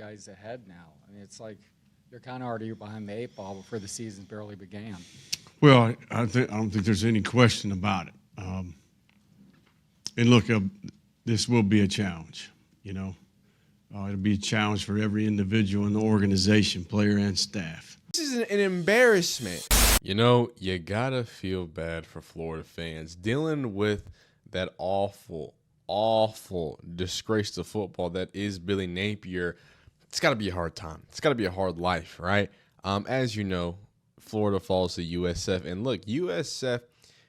guys ahead now. I mean, it's like you're kind of already behind the eight ball before the season barely began. Well, I don't think there's any question about it. And look, this will be a challenge, you know. It'll be a challenge for every individual in the organization, player and staff. This is an embarrassment. You know, you gotta feel bad for Florida fans dealing with that awful disgrace to football that is Billy Napier. It's gotta be a hard time. It's gotta be a hard life, right? As you know, Florida falls to USF. And look, USF,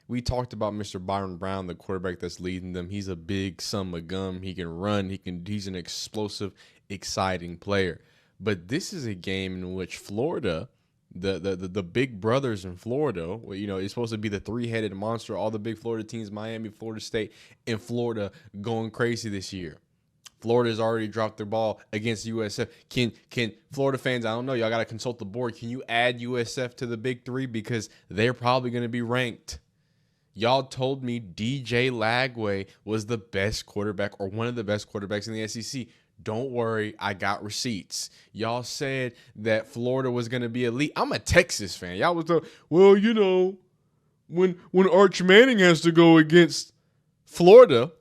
we talked about Mr. Byron Brown, the quarterback that's leading them. He's a big son of a gun. He can run. He's an explosive, exciting player. But this is a game in which Florida, the big brothers in Florida, you know, it's supposed to be the three-headed monster. All the big Florida teams, Miami, Florida State, and Florida going crazy this year. Florida's already dropped their ball against USF. Can Florida fans, I don't know, y'all got to consult the board. Can you add USF to the big three? Because they're probably going to be ranked. Y'all told me DJ Lagway was the best quarterback or one of the best quarterbacks in the SEC. Don't worry, I got receipts. Y'all said that Florida was going to be elite. I'm a Texas fan. Y'all was well, you know, when Arch Manning has to go against Florida,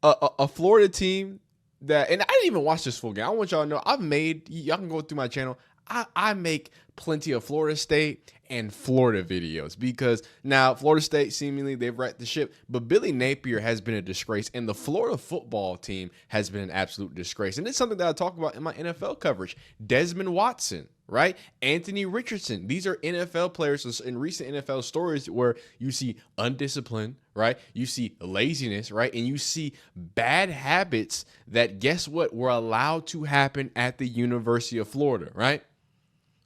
a Florida team that, and I didn't even watch this full game. I want y'all to know y'all can go through my channel. I make plenty of Florida State and Florida videos because now Florida State seemingly they've wrecked the ship, but Billy Napier has been a disgrace and the Florida football team has been an absolute disgrace. And it's something that I talk about in my NFL coverage. Desmond Watson, right? Anthony Richardson. These are NFL players in recent NFL stories where you see undisciplined, right? You see laziness, right? And you see bad habits that, guess what, were allowed to happen at the University of Florida, right?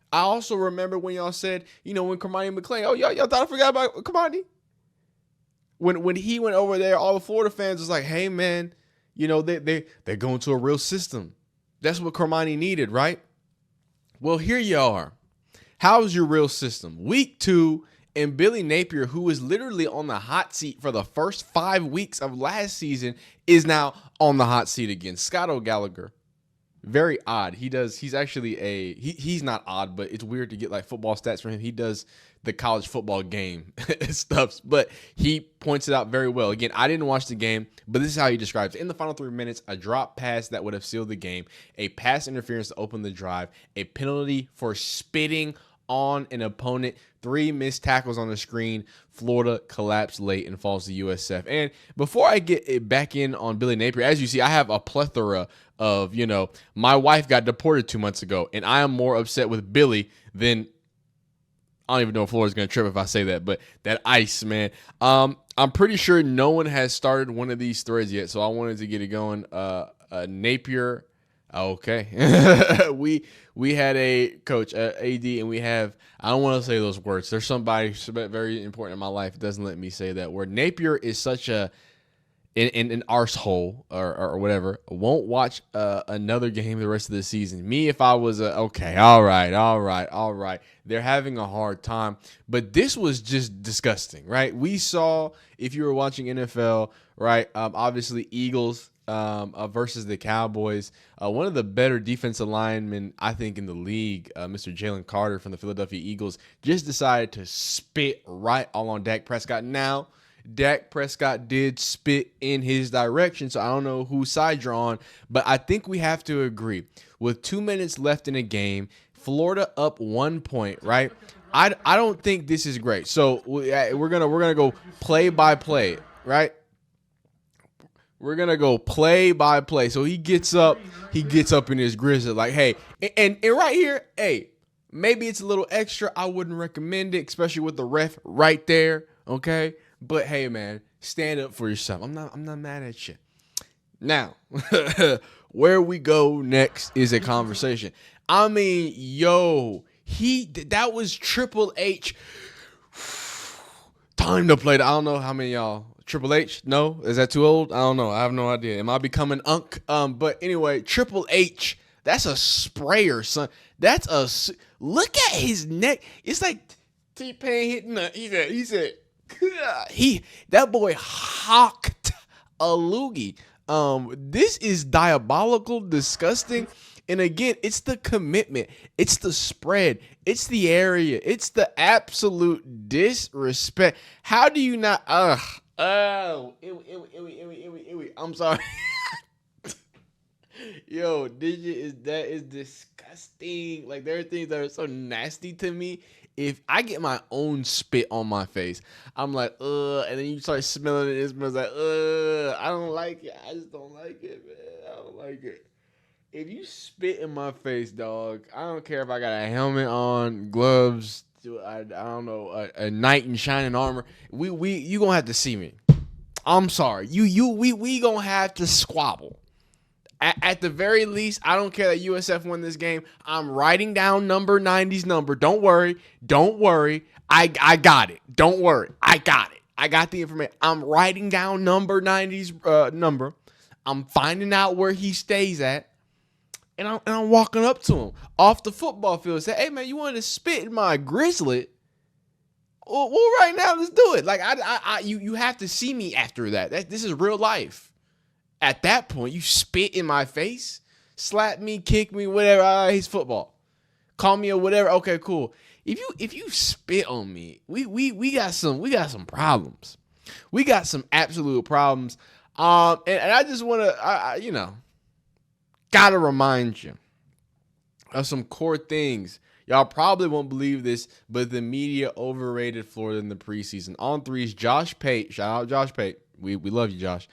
I also remember when y'all said, you know, when Kermani McClain, oh, y'all thought I forgot about Kermani? When he went over there, all the Florida fans was like, hey, man, you know, they're going to a real system. That's what Kermani needed, right? Well, here you are. How's your real system? Week 2, and Billy Napier, who was literally on the hot seat for the first 5 weeks of last season, is now on the hot seat again. Scott O'Gallagher. Very odd. He's actually he's not odd, but it's weird to get like football stats from him. He does the college football game stuff, but he points it out very well. Again, I didn't watch the game, but this is how he describes it. In the final 3 minutes, a drop pass that would have sealed the game, a pass interference to open the drive, a penalty for spitting on an opponent, 3 missed tackles on the screen. Florida collapsed late and falls to USF. And before I get it back in on Billy Napier, as you see, I have a plethora of, you know, my wife got deported 2 months ago, and I am more upset with Billy than, I don't even know if Florida's going to trip if I say that, but that ice, man. I'm pretty sure no one has started one of these threads yet, so I wanted to get it going. Napier, okay. we had a coach, AD, and we have, I don't want to say those words. There's somebody very important in my life that doesn't let me say that word. Napier is such an arsehole or whatever. Won't watch another game the rest of the season. Me, if I was okay, all right. They're having a hard time, but this was just disgusting, right? We saw, if you were watching NFL, right? Obviously Eagles versus the Cowboys. One of the better defensive linemen, I think, in the league, Mr. Jalen Carter from the Philadelphia Eagles, just decided to spit right all on Dak Prescott. Now, Dak Prescott did spit in his direction, so I don't know whose side you're on, but I think we have to agree. With 2 minutes left in a game, Florida up 1 point, right? I don't think this is great. So we're gonna go play by play, right? We're gonna go play by play. So he gets up in his grizzly, like, hey, and right here, hey, maybe it's a little extra. I wouldn't recommend it, especially with the ref right there. Okay. But hey, man, stand up for yourself. I'm not mad at you. Now, where we go next is a conversation. I mean, that was Triple H. Time to play. I don't know how many of y'all. Triple H? No? Is that too old? I don't know. I have no idea. Am I becoming unk? But anyway, Triple H. That's a sprayer, son. Look at his neck. It's like T-Pain hitting he said, that boy hawked a loogie. This is diabolical, disgusting. And again, it's the commitment. It's the spread. It's the area. It's the absolute disrespect. How do you not? I'm sorry. Yo, that is disgusting. Like, there are things that are so nasty to me. If I get my own spit on my face, I'm like, and then you start smelling it, it smells like, I don't like it. I just don't like it, man. I don't like it. If you spit in my face, dog, I don't care if I got a helmet on, gloves, I don't know, a knight in shining armor. You gonna have to see me. I'm sorry. We gonna have to squabble. At the very least, I don't care that USF won this game. I'm writing down number 90's number. Don't worry. I got it. Don't worry. I got it. I got the information. I'm writing down number 90's number. I'm finding out where he stays at. And I'm walking up to him off the football field and say, hey, man, you want to spit in my grizzly? Well, right now, let's do it. Like, you have to see me after that. This is real life. At that point, you spit in my face, slap me, kick me, whatever. He's football. Call me or whatever. Okay, cool. If you spit on me, we got some problems. We got some absolute problems. And I just want to, gotta remind you of some core things. Y'all probably won't believe this, but the media overrated Florida in the preseason. On threes, Josh Pate. Shout out Josh Pate. We love you, Josh.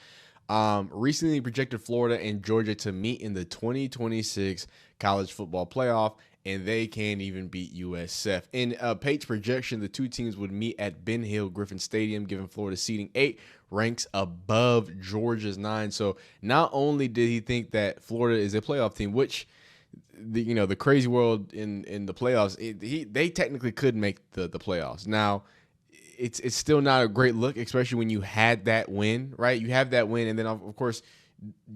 Recently projected Florida and Georgia to meet in the 2026 college football playoff, and they can't even beat USF. In Pate's projection, the two teams would meet at Ben Hill Griffin Stadium, giving Florida seeding 8 ranks above Georgia's 9. So not only did he think that Florida is a playoff team, which the crazy world in the playoffs, they technically could make the playoffs. Now, it's still not a great look, especially when you had that win, right? You have that win, and then of course,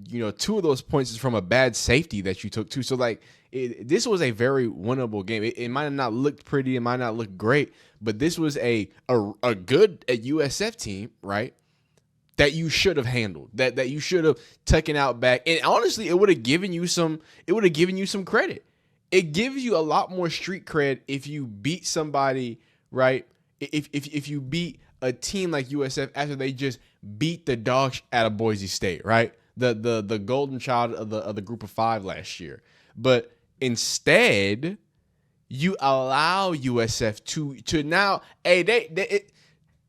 2 of those points is from a bad safety that you took too. So this was a very winnable game. It might have not looked pretty, it might not look great, but this was a good USF team, right? That you should have handled, that you should have taken out back, and honestly, it would have given you some credit. It gives you a lot more street cred if you beat somebody, right? If you beat a team like USF after they just beat the dog out of Boise State, right? The golden child of the group of 5 last year. But instead, you allow USF to now, hey, they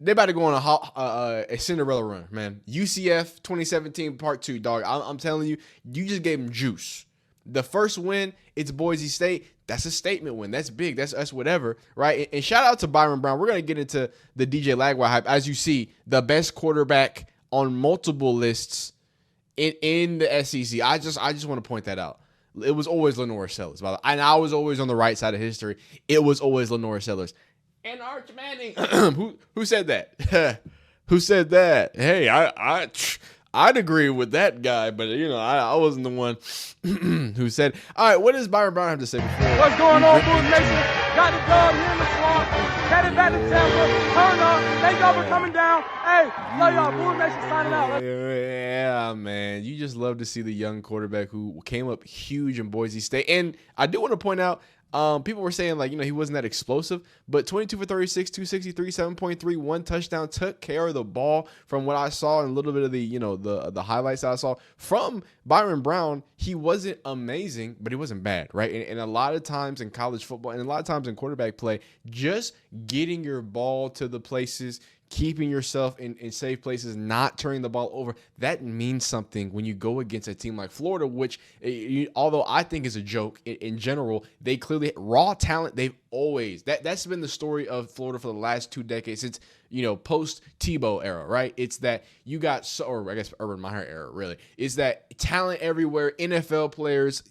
about to go on a Cinderella run, man. UCF 2017 Part 2, dog. I'm telling you, you just gave them juice. The first win, it's Boise State. That's a statement win. That's big. That's whatever, right? And shout out to Byron Brown. We're going to get into the DJ Lagway hype. As you see, the best quarterback on multiple lists in the SEC. I just want to point that out. It was always Lenore Sellers, by the way. And I was always on the right side of history. It was always Lenore Sellers. And Arch Manning, who said that? Who said that? Hey, I'd agree with that guy, but I wasn't the one who said. All right, what does Byron Brown have to say before? What's going on, Bulls Nation? Got the dog here in the swamp. Headed back to Tampa. Turn up. Thank y'all for coming down. Hey, love y'all. Bulls Nation signing out. Yeah, man. You just love to see the young quarterback who came up huge in Boise State. And I do want to point out, people were saying he wasn't that explosive, but 22 for 36, 263, 7.3, 1 touchdown, took care of the ball from what I saw and a little bit of the highlights that I saw from Byron Brown. He wasn't amazing, but he wasn't bad, right? And a lot of times in college football and a lot of times in quarterback play, just getting your ball to the places, keeping yourself in safe places, not turning the ball over, that means something when you go against a team like Florida, which, although I think is a joke in general, they clearly, raw talent, they've always, that's been the story of Florida for the last 2 decades, since, post Tebow era, right? It's that you got, or I guess Urban Meyer era, really, is that talent everywhere, NFL players,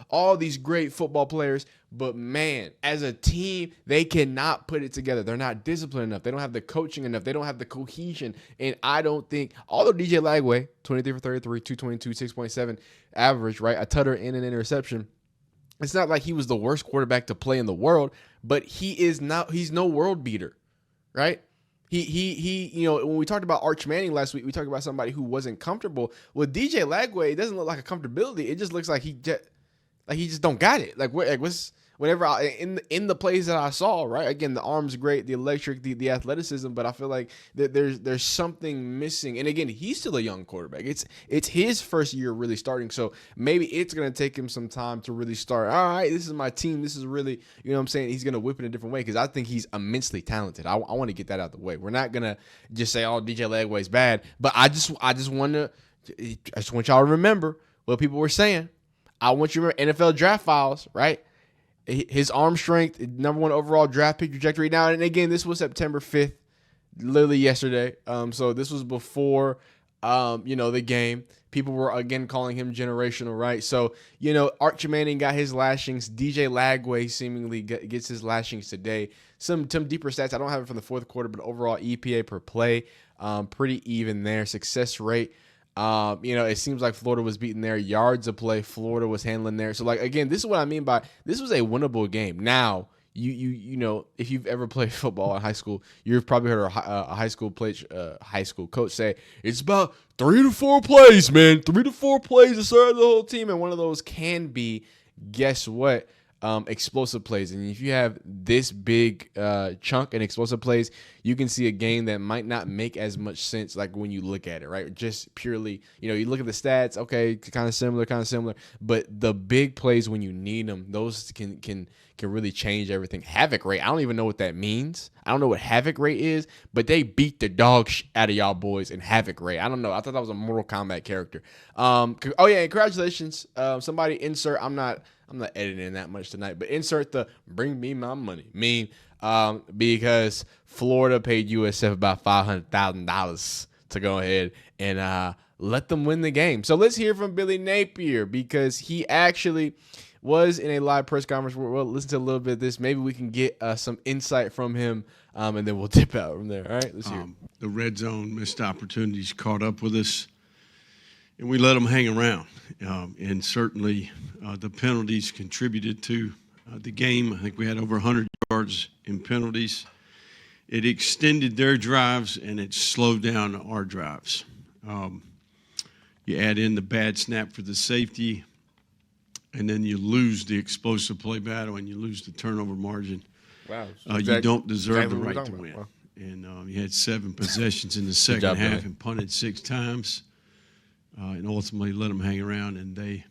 all these great football players. But man, as a team, they cannot put it together. They're not disciplined enough. They don't have the coaching enough. They don't have the cohesion. And I don't think, although DJ Lagway, 23 for 33, 222, 6.7 average, right? A tutter and an interception. It's not like he was the worst quarterback to play in the world, but he's no world beater, right? He, you know, when we talked about Arch Manning last week, we talked about somebody who wasn't comfortable. With DJ Lagway, it doesn't look like a comfortability. It just looks like he just don't got it. Whenever in the plays that I saw, right? Again, the arm's great, the electric, the athleticism, but I feel like there's something missing. And again, he's still a young quarterback. It's his first year really starting, so maybe it's gonna take him some time to really start. All right, this is my team. This is really, you know what I'm saying? He's gonna whip it a different way because I think he's immensely talented. I want to get that out the way. We're not gonna just say, "Oh, DJ Lagway's bad," but I just want y'all to remember what people were saying. I want you to remember NFL draft files, right? His arm strength, number 1 overall draft pick trajectory. Now, and again, this was September 5th, literally yesterday. So this was before, the game. People were, again, calling him generational, right? So, Arch Manning got his lashings. DJ Lagway seemingly gets his lashings today. Some deeper stats. I don't have it from the fourth quarter, but overall EPA per play, pretty even there. Success rate. It seems like Florida was beating their yards of play. Florida was handling there. So, again, this is what I mean by this was a winnable game. Now, if you've ever played football in high school, you've probably heard a high school coach say it's about 3 to 4 plays, man. 3 to 4 plays to start the whole team, and one of those can be, guess what? Explosive plays. And if you have this big chunk in explosive plays, you can see a game that might not make as much sense like when you look at it, right? Just purely, you look at the stats, okay, kind of similar, but the big plays when you need them, those can really change everything. Havoc rate, I don't even know what that means. I don't know what havoc rate is, but they beat the dog out of y'all boys in havoc rate. I don't know. I thought that was a Mortal Kombat character. And congratulations. Somebody insert, I'm not editing that much tonight, but insert the "bring me my money" meme, because Florida paid USF about $500,000 to go ahead and let them win the game. So let's hear from Billy Napier because he actually was in a live press conference. We'll listen to a little bit of this. Maybe we can get some insight from him, and then we'll dip out from there. All right, let's hear. The red zone missed opportunities caught up with us, and we let them hang around. And certainly the penalties contributed to the game. I think we had over 100 yards in penalties. It extended their drives, and it slowed down our drives. You add in the bad snap for the safety, and then you lose the explosive play battle, and you lose the turnover margin. Wow. You don't deserve the right to about. win. Wow. And you had 7 possessions in the second half and punted 6 times. And ultimately let them hang around, and they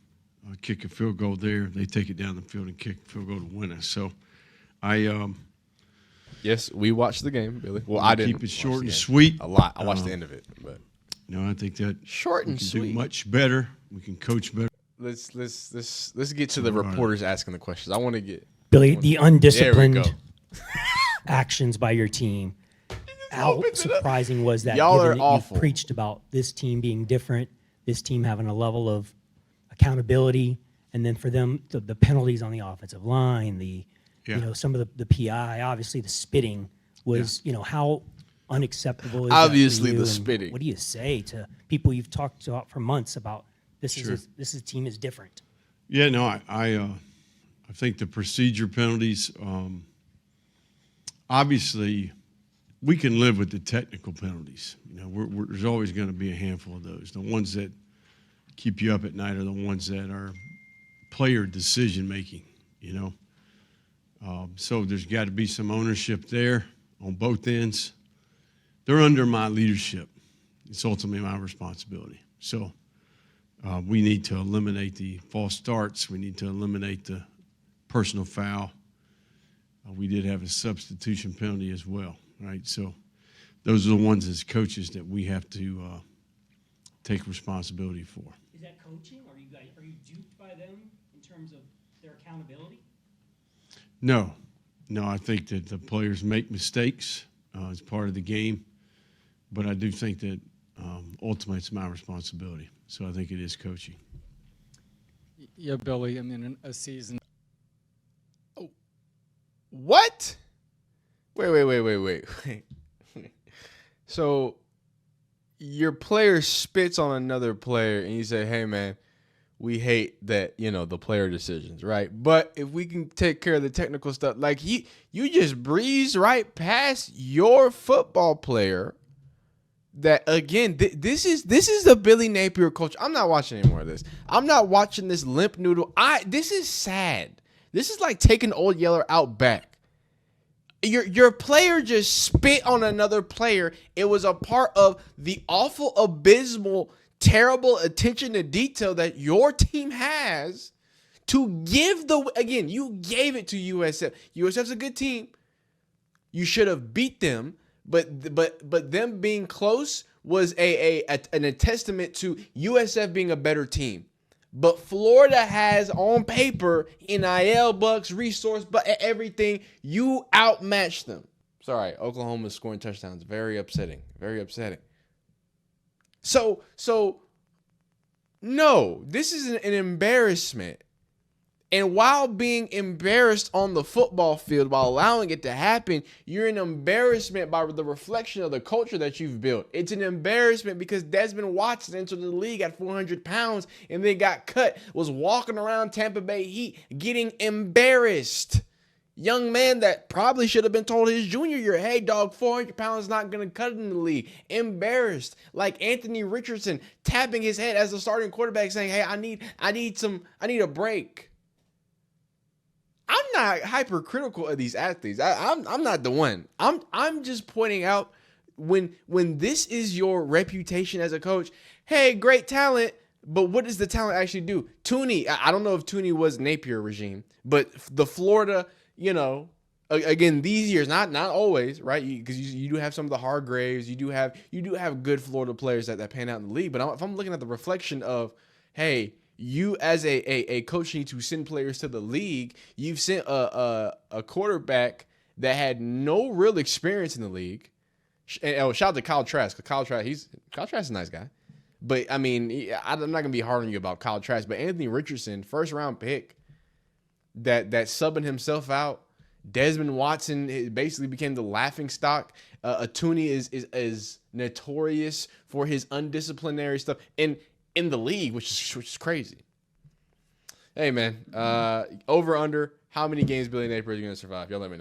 kick a field goal there. They take it down the field and kick a field goal to win us. So Yes, we watched the game, Billy. Well, I didn't keep it short watch the and game sweet. a lot. I watched the end of it, but I think that Short we and can sweet. do much better. We can coach better. let's get to the reporters asking the questions. I want to get Billy, the There we undisciplined go. actions by your team. How surprising was that? Y'all given are that awful. You preached about this team being different, this team having a level of accountability, and then for them, the penalties on the offensive line, some of the PI, obviously the spitting was, how unacceptable is Obviously that for the you? And spitting. What do you say to people you've talked to for months about this team is different? Yeah, no, I think the procedure penalties, obviously, we can live with the technical penalties. There's always going to be a handful of those. The ones that keep you up at night are the ones that are player decision making. So there's got to be some ownership there on both ends. They're under my leadership. It's ultimately my responsibility. So we need to eliminate the false starts. We need to eliminate the personal foul. We did have a substitution penalty as well, right? So those are the ones as coaches that we have to take responsibility for. Is that coaching? Are you duped by them in terms of their accountability? No, I think that the players make mistakes as part of the game, but I do think that ultimately it's my responsibility. So I think it is coaching. Yeah, Billy, I mean, in a season. What? Wait. So your player spits on another player, and you say, "Hey, man, we hate that, the player decisions, right? But if we can take care of the technical stuff, like you just breeze right past your football player. That again, this is the Billy Napier culture. I'm not watching any more of this. I'm not watching this limp noodle. This is sad. This is like taking Old Yeller out back. Your player just spit on another player. It was a part of the awful, abysmal, terrible attention to detail that your team has to give you gave it to USF. USF's a good team. You should have beat them, but them being close was a testament to USF being a better team. But Florida has on paper NIL bucks, resource, but everything. You outmatched them. Sorry, Oklahoma's scoring touchdowns. Very upsetting. Very upsetting. So no, this is an embarrassment. And while being embarrassed on the football field, while allowing it to happen, you're an embarrassment by the reflection of the culture that you've built. It's an embarrassment because Desmond Watson entered the league at 400 pounds and then got cut, was walking around Tampa Bay Heat getting embarrassed. Young man that probably should have been told his junior year, hey, dog, 400 pounds is not going to cut it in the league. Embarrassed. Like Anthony Richardson tapping his head as the starting quarterback saying, hey, I need a break. I'm not hypercritical of these athletes. I'm not the one. I'm just pointing out when this is your reputation as a coach, hey, great talent, but what does the talent actually do? Tooney, I don't know if Tooney was Napier regime, but the Florida, again, these years, not always, right? Because you do have some of the Hargraves, you do have good Florida players that pan out in the league. But if I'm looking at the reflection of, hey, you as a coach need to send players to the league. You've sent a quarterback that had no real experience in the league. And shout out to Kyle Trask. Kyle Trask is a nice guy. But, I mean, I'm not going to be hard on you about Kyle Trask. But Anthony Richardson, first-round pick, that subbing himself out. Desmond Watson basically became the laughingstock. Tooney is notorious for his undisciplinary stuff. And in the league, which is crazy. Hey, man, over, under, how many games Billy Napier is going to survive? Y'all let me know.